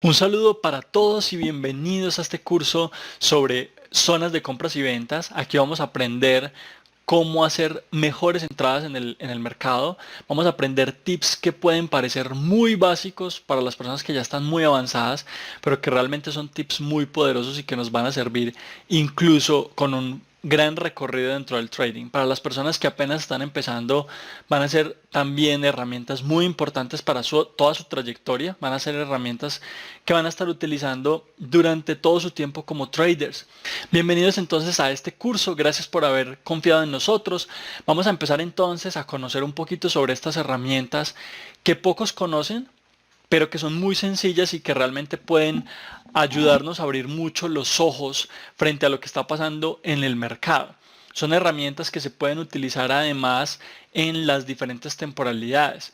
Un saludo para todos y bienvenidos a este curso sobre zonas de compras y ventas. Aquí vamos a aprender cómo hacer mejores entradas en el mercado. Vamos a aprender tips que pueden parecer muy básicos para las personas que ya están muy avanzadas, pero que realmente son tips muy poderosos y que nos van a servir incluso con un gran recorrido dentro del trading. Para las personas que apenas están empezando, van a ser también herramientas muy importantes para toda su trayectoria. Van a ser herramientas que van a estar utilizando durante todo su tiempo como traders. Bienvenidos entonces a este curso, gracias por haber confiado en nosotros. Vamos a empezar entonces a conocer un poquito sobre estas herramientas que pocos conocen, pero que son muy sencillas y que realmente pueden ayudarnos a abrir mucho los ojos frente a lo que está pasando en el mercado. Son herramientas que se pueden utilizar además en las diferentes temporalidades.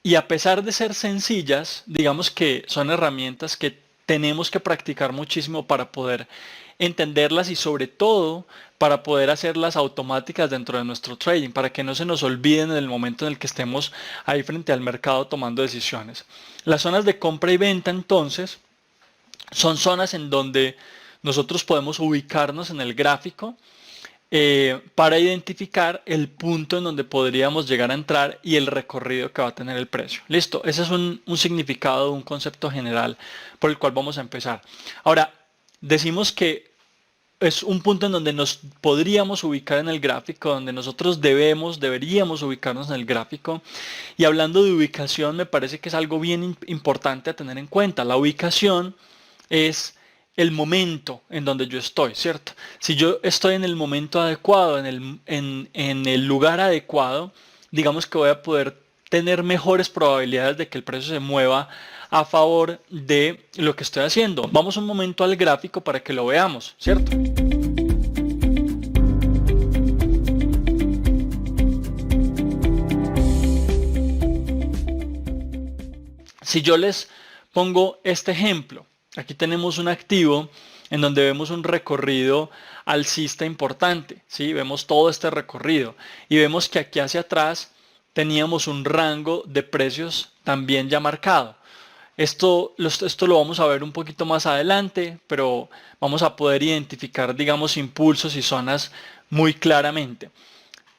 Y a pesar de ser sencillas, digamos que son herramientas que tenemos que practicar muchísimo para poder entenderlas y sobre todo para poder hacerlas automáticas dentro de nuestro trading, para que no se nos olviden en el momento en el que estemos ahí frente al mercado tomando decisiones. Las zonas de compra y venta entonces son zonas en donde nosotros podemos ubicarnos en el gráfico para identificar el punto en donde podríamos llegar a entrar y el recorrido que va a tener el precio. Listo, ese es un significado, un concepto general por el cual vamos a empezar. Ahora, decimos que es un punto en donde nos podríamos ubicar en el gráfico, donde nosotros deberíamos ubicarnos en el gráfico. Y hablando de ubicación, me parece que es algo bien importante a tener en cuenta. La ubicación es el momento en donde yo estoy, ¿cierto? Si yo estoy en el momento adecuado, en el lugar adecuado, digamos que voy a poder tener mejores probabilidades de que el precio se mueva a favor de lo que estoy haciendo. Vamos un momento al gráfico para que lo veamos, ¿cierto? Si yo les pongo este ejemplo, aquí tenemos un activo en donde vemos un recorrido alcista importante, ¿sí? Vemos todo este recorrido y vemos que aquí hacia atrás teníamos un rango de precios también ya marcado. Esto lo vamos a ver un poquito más adelante, pero vamos a poder identificar, digamos, impulsos y zonas muy claramente.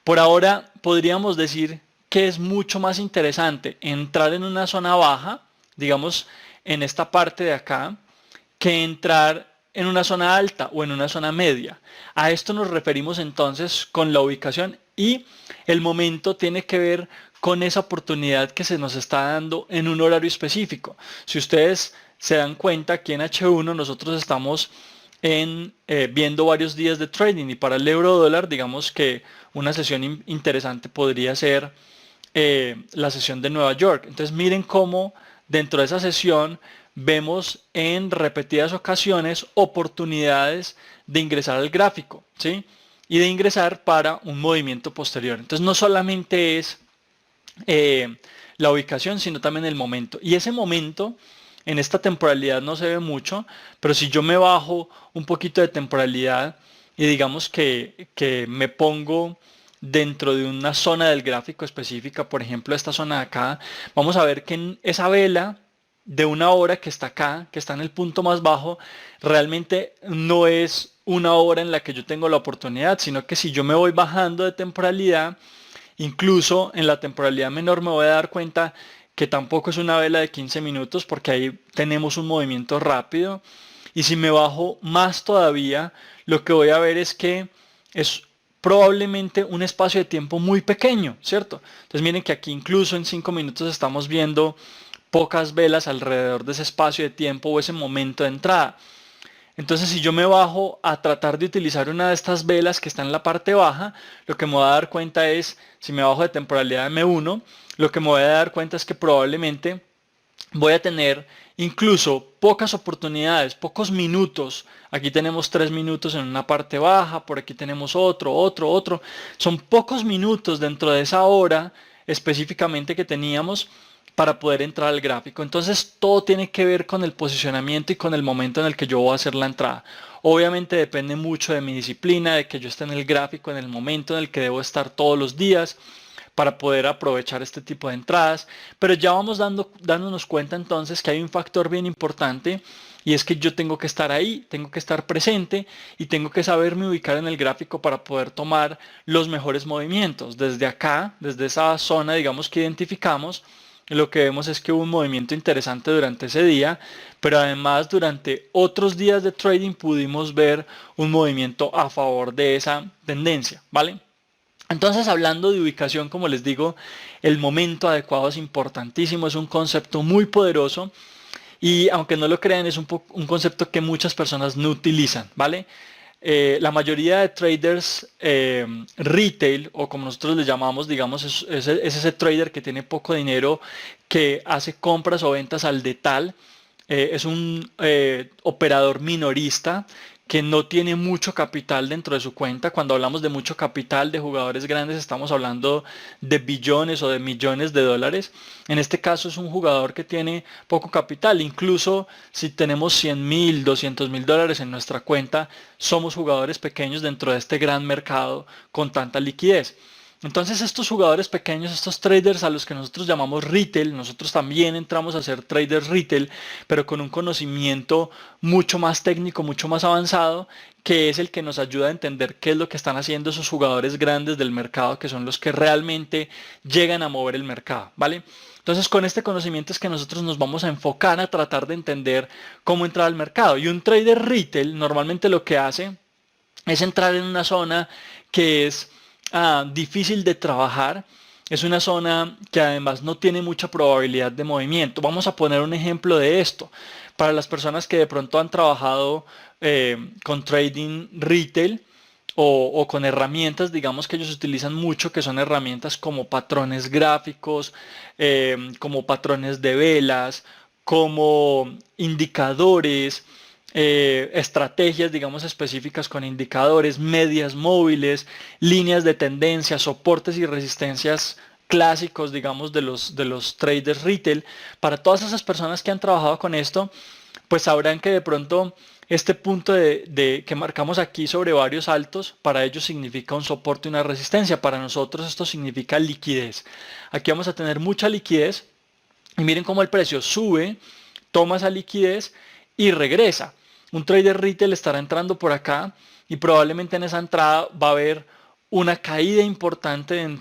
Por ahora podríamos decir que es mucho más interesante entrar en una zona baja, digamos en esta parte de acá, que entrar en una zona alta o en una zona media. A esto nos referimos entonces con la ubicación y el momento tiene que ver con esa oportunidad que se nos está dando en un horario específico. Si ustedes se dan cuenta, aquí en H1 nosotros estamos viendo varios días de trading y para el euro dólar digamos que una sesión interesante podría ser la sesión de Nueva York. Entonces miren cómo dentro de esa sesión vemos en repetidas ocasiones oportunidades de ingresar al gráfico, ¿sí? Y de ingresar para un movimiento posterior. Entonces no solamente es eh, la ubicación, sino también el momento. Y ese momento en esta temporalidad no se ve mucho, pero si yo me bajo un poquito de temporalidad y digamos que me pongo dentro de una zona del gráfico específica, por ejemplo esta zona de acá, vamos a ver que en esa vela de una hora que está acá, que está en el punto más bajo, realmente no es una hora en la que yo tengo la oportunidad, sino que si yo me voy bajando de temporalidad, incluso en la temporalidad menor me voy a dar cuenta que tampoco es una vela de 15 minutos porque ahí tenemos un movimiento rápido. Y si me bajo más todavía, lo que voy a ver es que es probablemente un espacio de tiempo muy pequeño, ¿cierto? Entonces miren que aquí incluso en 5 minutos estamos viendo pocas velas alrededor de ese espacio de tiempo o ese momento de entrada. Entonces si yo me bajo a tratar de utilizar una de estas velas que está en la parte baja, lo que me voy a dar cuenta es, si me bajo de temporalidad M1, lo que me voy a dar cuenta es que probablemente voy a tener incluso pocas oportunidades, pocos minutos. Aquí tenemos 3 minutos en una parte baja, por aquí tenemos otro. Son pocos minutos dentro de esa hora específicamente que teníamos para poder entrar al gráfico. Entonces todo tiene que ver con el posicionamiento y con el momento en el que yo voy a hacer la entrada. Obviamente depende mucho de mi disciplina, de que yo esté en el gráfico en el momento en el que debo estar todos los días, para poder aprovechar este tipo de entradas. Pero ya vamos dándonos cuenta entonces que hay un factor bien importante y es que yo tengo que estar ahí, tengo que estar presente y tengo que saberme ubicar en el gráfico para poder tomar los mejores movimientos. Desde acá, desde esa zona, digamos que identificamos, lo que vemos es que hubo un movimiento interesante durante ese día, pero además durante otros días de trading pudimos ver un movimiento a favor de esa tendencia, ¿vale? Entonces, hablando de ubicación, como les digo, el momento adecuado es importantísimo, es un concepto muy poderoso y aunque no lo crean, es un concepto que muchas personas no utilizan, ¿vale? La mayoría de traders retail, o como nosotros le llamamos, digamos, es ese trader que tiene poco dinero, que hace compras o ventas al detal, es un operador minorista que no tiene mucho capital dentro de su cuenta. Cuando hablamos de mucho capital de jugadores grandes, estamos hablando de billones o de millones de dólares. En este caso es un jugador que tiene poco capital. Incluso si tenemos 100.000, 200.000 dólares en nuestra cuenta, somos jugadores pequeños dentro de este gran mercado con tanta liquidez. Entonces estos jugadores pequeños, estos traders a los que nosotros llamamos retail, nosotros también entramos a ser traders retail, pero con un conocimiento mucho más técnico, mucho más avanzado, que es el que nos ayuda a entender qué es lo que están haciendo esos jugadores grandes del mercado, que son los que realmente llegan a mover el mercado, ¿vale? Entonces con este conocimiento es que nosotros nos vamos a enfocar a tratar de entender cómo entrar al mercado. Y un trader retail normalmente lo que hace es entrar en una zona que es difícil de trabajar. Es una zona que además no tiene mucha probabilidad de movimiento. Vamos a poner un ejemplo de esto. Para las personas que de pronto han trabajado con trading retail o con herramientas, digamos que ellos utilizan mucho, que son herramientas como patrones gráficos, como patrones de velas, como indicadores, estrategias, digamos, específicas con indicadores, medias móviles, líneas de tendencia, soportes y resistencias clásicos, digamos, de los traders retail. Para todas esas personas que han trabajado con esto, pues sabrán que de pronto este punto que marcamos aquí sobre varios altos, para ellos significa un soporte y una resistencia. Para nosotros esto significa liquidez. Aquí vamos a tener mucha liquidez y miren cómo el precio sube, toma esa liquidez y regresa. Un trader retail estará entrando por acá y probablemente en esa entrada va a haber una caída importante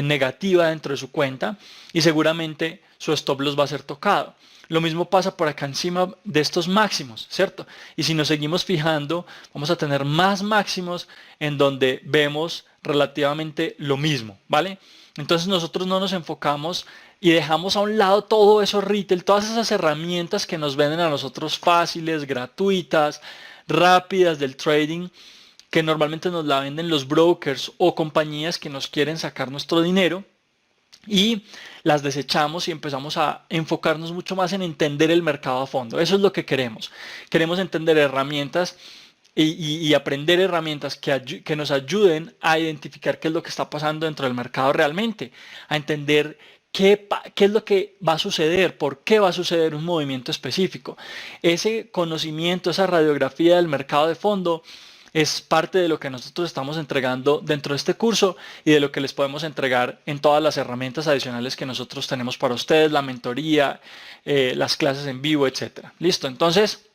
negativa dentro de su cuenta y seguramente su stop loss va a ser tocado. Lo mismo pasa por acá encima de estos máximos, ¿cierto? Y si nos seguimos fijando, vamos a tener más máximos en donde vemos relativamente lo mismo, ¿vale? Entonces nosotros no nos enfocamos y dejamos a un lado todo eso retail, todas esas herramientas que nos venden a nosotros fáciles, gratuitas, rápidas del trading, que normalmente nos la venden los brokers o compañías que nos quieren sacar nuestro dinero, y las desechamos y empezamos a enfocarnos mucho más en entender el mercado a fondo. Eso es lo que queremos. Queremos entender herramientas y aprender herramientas que nos ayuden a identificar qué es lo que está pasando dentro del mercado realmente, a entender qué es lo que va a suceder, por qué va a suceder un movimiento específico. Ese conocimiento, esa radiografía del mercado de fondo es parte de lo que nosotros estamos entregando dentro de este curso y de lo que les podemos entregar en todas las herramientas adicionales que nosotros tenemos para ustedes, la mentoría, las clases en vivo, etc. Listo, entonces,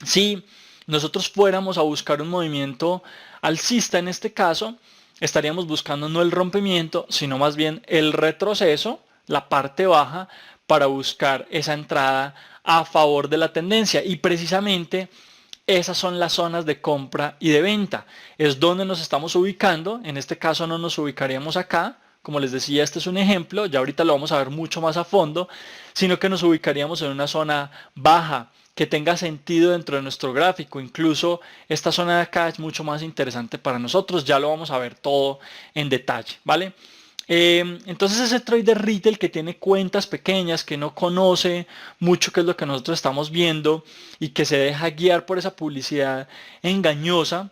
si nosotros fuéramos a buscar un movimiento alcista en este caso, estaríamos buscando no el rompimiento, sino más bien el retroceso, la parte baja, para buscar esa entrada a favor de la tendencia. Y precisamente esas son las zonas de compra y de venta. Es donde nos estamos ubicando. En este caso no nos ubicaríamos acá. Como les decía, este es un ejemplo. Ya ahorita lo vamos a ver mucho más a fondo. Sino que nos ubicaríamos en una zona baja que tenga sentido dentro de nuestro gráfico. Incluso esta zona de acá es mucho más interesante para nosotros. Ya lo vamos a ver todo en detalle, ¿vale? Entonces ese trader retail que tiene cuentas pequeñas, que no conoce mucho qué es lo que nosotros estamos viendo y que se deja guiar por esa publicidad engañosa,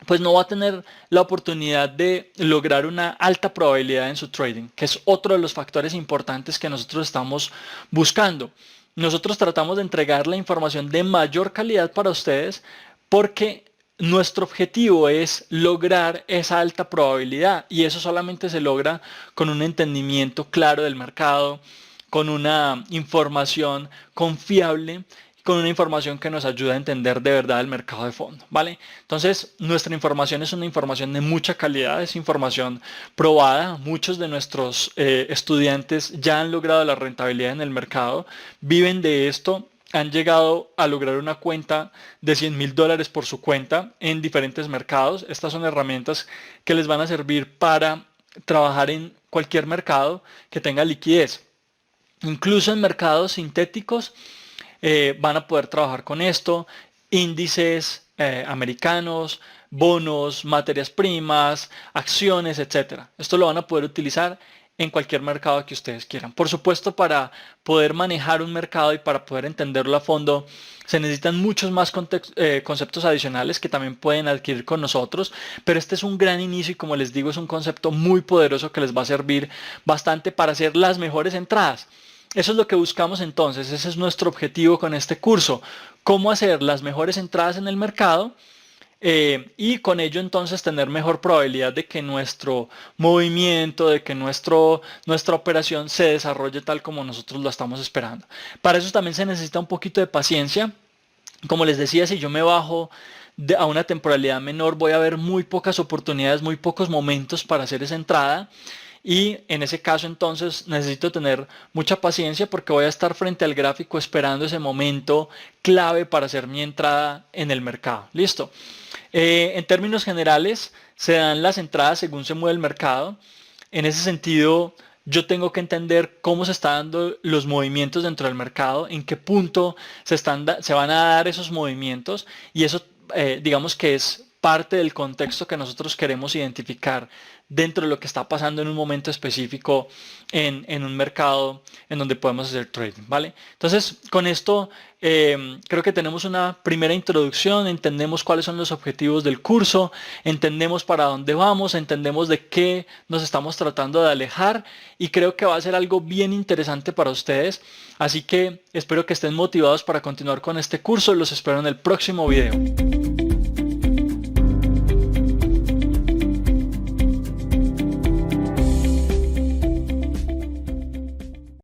pues no va a tener la oportunidad de lograr una alta probabilidad en su trading, que es otro de los factores importantes que nosotros estamos buscando. Nosotros tratamos de entregar la información de mayor calidad para ustedes porque nuestro objetivo es lograr esa alta probabilidad y eso solamente se logra con un entendimiento claro del mercado, con una información confiable, con una información que nos ayuda a entender de verdad el mercado de fondo, ¿vale? Entonces, nuestra información es una información de mucha calidad, es información probada. Muchos de nuestros estudiantes ya han logrado la rentabilidad en el mercado, viven de esto, han llegado a lograr una cuenta de $100,000 por su cuenta en diferentes mercados. Estas son herramientas que les van a servir para trabajar en cualquier mercado que tenga liquidez. Incluso en mercados sintéticos van a poder trabajar con esto, índices americanos, bonos, materias primas, acciones, etcétera. Esto lo van a poder utilizar en cualquier mercado que ustedes quieran. Por supuesto, para poder manejar un mercado y para poder entenderlo a fondo, se necesitan muchos más conceptos adicionales que también pueden adquirir con nosotros, pero este es un gran inicio y como les digo, es un concepto muy poderoso que les va a servir bastante para hacer las mejores entradas. Eso es lo que buscamos entonces, ese es nuestro objetivo con este curso, cómo hacer las mejores entradas en el mercado y con ello entonces tener mejor probabilidad de que nuestro movimiento, de que nuestra operación se desarrolle tal como nosotros lo estamos esperando. Para eso también se necesita un poquito de paciencia. Como les decía, si yo me bajo a una temporalidad menor, voy a ver muy pocas oportunidades, muy pocos momentos para hacer esa entrada. Y en ese caso entonces necesito tener mucha paciencia porque voy a estar frente al gráfico esperando ese momento clave para hacer mi entrada en el mercado. Listo. En términos generales, se dan las entradas según se mueve el mercado. En ese sentido, yo tengo que entender cómo se están dando los movimientos dentro del mercado, en qué punto se van a dar esos movimientos y eso digamos que es parte del contexto que nosotros queremos identificar dentro de lo que está pasando en un momento específico en un mercado en donde podemos hacer trading, ¿vale? Entonces, con esto creo que tenemos una primera introducción, entendemos cuáles son los objetivos del curso, entendemos para dónde vamos, entendemos de qué nos estamos tratando de alejar y creo que va a ser algo bien interesante para ustedes. Así que espero que estén motivados para continuar con este curso. Los espero en el próximo video.